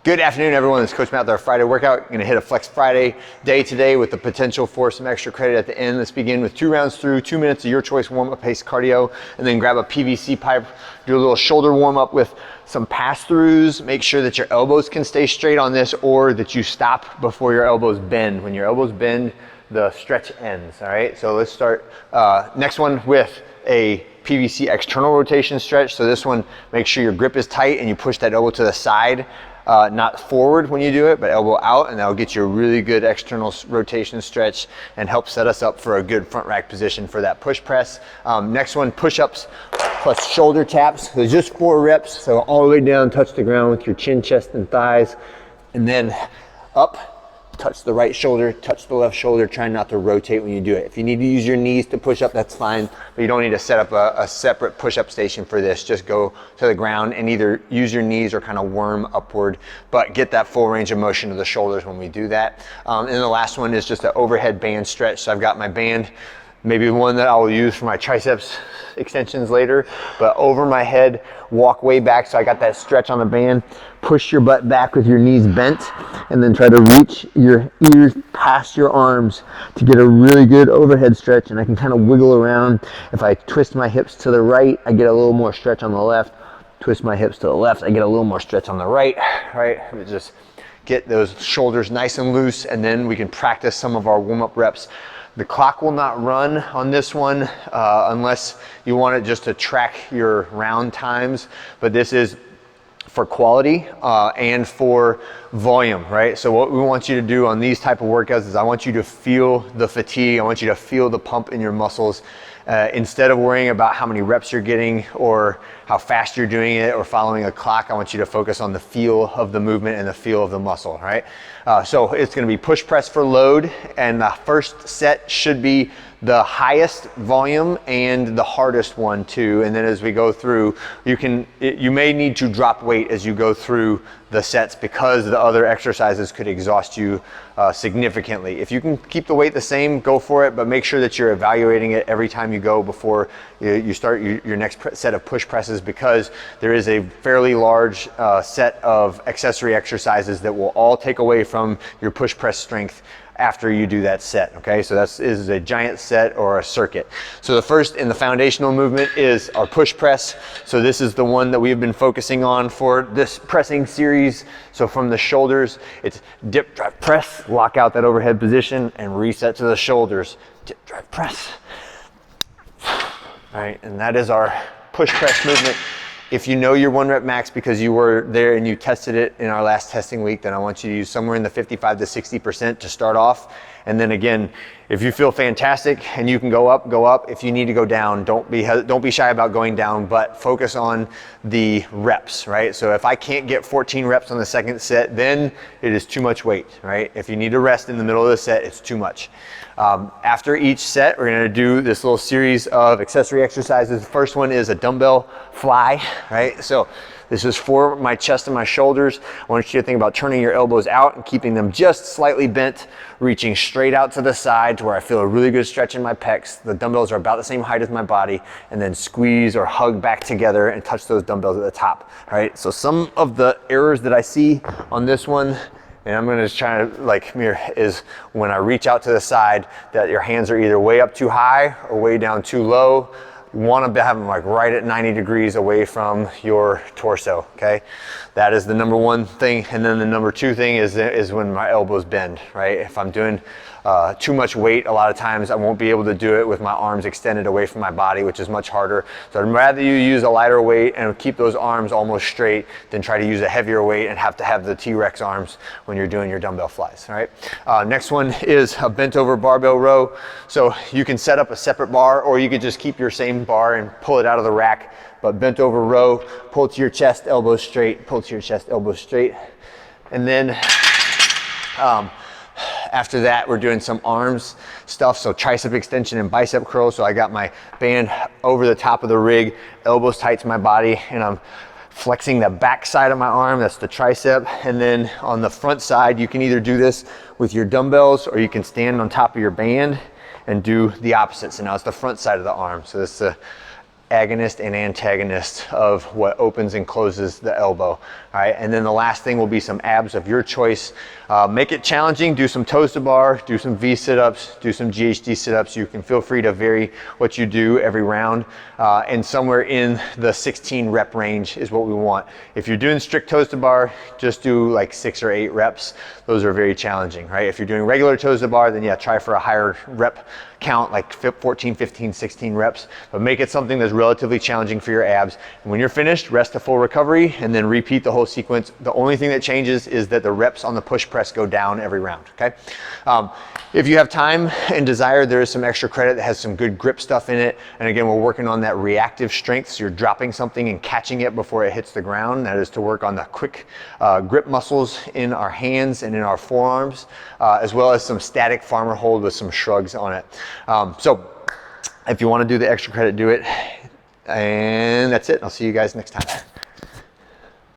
Good afternoon, everyone. This is Coach Matt with our Friday workout. We're going to hit a Flex Friday day today with the potential for some extra credit at the end. Let's begin with 2 rounds through 2 minutes of your choice warm-up pace cardio, and then grab a PVC pipe, do a little shoulder warm-up with some pass-throughs. Make sure that your elbows can stay straight on this, or that you stop before your elbows bend. When your elbows bend, the stretch ends, all right? So let's start next one with a PVC external rotation stretch. So this one, make sure your grip is tight and you push that elbow to the side. Not forward when you do it, but elbow out, and that'll get you a really good external rotation stretch and help set us up for a good front rack position for that push press. Next one, push-ups plus shoulder taps. So just 4 reps, so all the way down, touch the ground with your chin, chest, and thighs, and then up. Touch the right shoulder, touch the left shoulder, try not to rotate when you do it. If you need to use your knees to push up, that's fine, but you don't need to set up a separate push-up station for this. Just go to the ground and either use your knees or kind of worm upward, but get that full range of motion of the shoulders when we do that. And the last one is just an overhead band stretch. So I've got my band, maybe one that I will use for my triceps extensions later, but over my head, walk way back so I got that stretch on the band. Push your butt back with your knees bent, and then try to reach your ears past your arms to get a really good overhead stretch. And I can kind of wiggle around. If I twist my hips to the right, I get a little more stretch on the left. Twist my hips to the left, I get a little more stretch on the right, right? Just get those shoulders nice and loose, and then we can practice some of our warm-up reps. The clock will not run on this one unless you want it just to track your round times, but this is for quality and for volume, right? So what we want you to do on these type of workouts is I want you to feel the fatigue, I want you to feel the pump in your muscles. Instead of worrying about how many reps you're getting or how fast you're doing it or following a clock, I want you to focus on the feel of the movement and the feel of the muscle, right? So it's gonna be push press for load, and the first set should be the highest volume and the hardest one too. And then as we go through, you may need to drop weight as you go through the sets because the other exercises could exhaust you significantly. If you can keep the weight the same, go for it, but make sure that you're evaluating it every time you go before you start your next set of push presses, because there is a fairly large set of accessory exercises that will all take away from your push press strength after you do that set, okay? So that is a giant set or a circuit. So the first in the foundational movement is our push press. So this is the one that we've been focusing on for this pressing series. So from the shoulders, it's dip, drive, press, lock out that overhead position, and reset to the shoulders. Dip, drive, press. All right, and that is our push press movement. If you know your 1 rep max because you were there and you tested it in our last testing week, then I want you to use somewhere in the 55 to 60% to start off. And then again, if you feel fantastic and you can go up, go up. If you need to go down, don't be shy about going down, but focus on the reps, right? So if I can't get 14 reps on the second set, then it is too much weight, right? If you need to rest in the middle of the set, it's too much. After each set, we're gonna do this little series of accessory exercises. The first one is a dumbbell fly, right? So this is for my chest and my shoulders. I want you to think about turning your elbows out and keeping them just slightly bent, reaching straight out to the side to where I feel a really good stretch in my pecs. The dumbbells are about the same height as my body, and then squeeze or hug back together and touch those dumbbells at the top, all right? So some of the errors that I see on this one, and I'm gonna just try to like mirror, is when I reach out to the side, that your hands are either way up too high or way down too low. You want to have them like right at 90 degrees away from your torso, okay? That is the number one thing. And then the number 2 thing is when my elbows bend, right? If I'm doing too much weight, a lot of times I won't be able to do it with my arms extended away from my body, which is much harder. So I'd rather you use a lighter weight and keep those arms almost straight than try to use a heavier weight and have to have the T-Rex arms when you're doing your dumbbell flies, all right? Next one is a bent over barbell row. So you can set up a separate bar, or you could just keep your same bar and pull it out of the rack. But bent over row, pull to your chest, elbows straight, pull to your chest, elbows straight. And then after that, we're doing some arms stuff. So tricep extension and bicep curl. So I got my band over the top of the rig, elbows tight to my body, and I'm flexing the back side of my arm, that's the tricep. And then on the front side, you can either do this with your dumbbells or you can stand on top of your band and do the opposite. So now it's the front side of the arm. So this is the agonist and antagonist of what opens and closes the elbow. All All right, and then the last thing will be some abs of your choice. Make it challenging, do some toes to bar, do some V sit-ups, do some GHD sit-ups. You can feel free to vary what you do every round, and somewhere in the 16 rep range is what we want. If you're doing strict toes to bar, just do like 6 or 8 reps. Those are very challenging, right? If you're doing regular toes to bar, then yeah, try for a higher rep count, like 14, 15, 16 reps, but make it something that's relatively challenging for your abs. And when you're finished, rest to full recovery and then repeat the whole sequence. The only thing that changes is that the reps on the push press go down every round, okay? If you have time and desire, there is some extra credit that has some good grip stuff in it. And again, we're working on that reactive strength. So you're dropping something and catching it before it hits the ground. That is to work on the quick grip muscles in our hands and in our forearms, as well as some static farmer hold with some shrugs on it. So if you want to do the extra credit, do it. And that's it. I'll see you guys next time.